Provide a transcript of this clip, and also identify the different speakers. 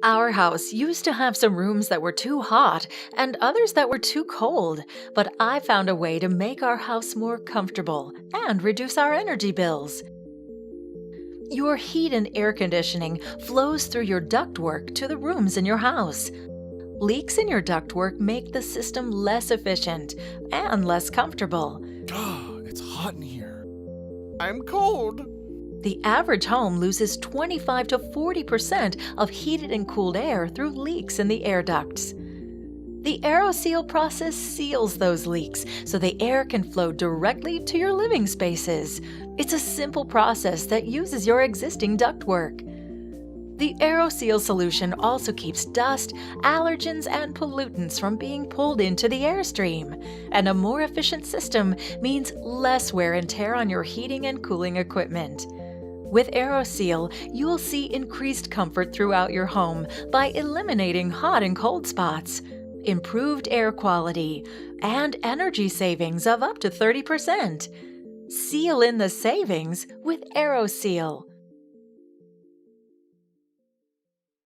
Speaker 1: Our house used to have some rooms that were too hot and others that were too cold, but I found a way to make our house more comfortable and reduce our energy bills. Your heat and air conditioning flows through your ductwork to the rooms in your house. Leaks in your ductwork make the system less efficient and less comfortable.
Speaker 2: It's hot in here. I'm cold.
Speaker 1: The average home loses 25 to 40% of heated and cooled air through leaks in the air ducts. The Aeroseal process seals those leaks so the air can flow directly to your living spaces. It's a simple process that uses your existing ductwork. The Aeroseal solution also keeps dust, allergens, and pollutants from being pulled into the airstream. And a more efficient system means less wear and tear on your heating and cooling equipment. With Aeroseal, you'll see increased comfort throughout your home by eliminating hot and cold spots, improved air quality, and energy savings of up to 30%. Seal in the savings with Aeroseal.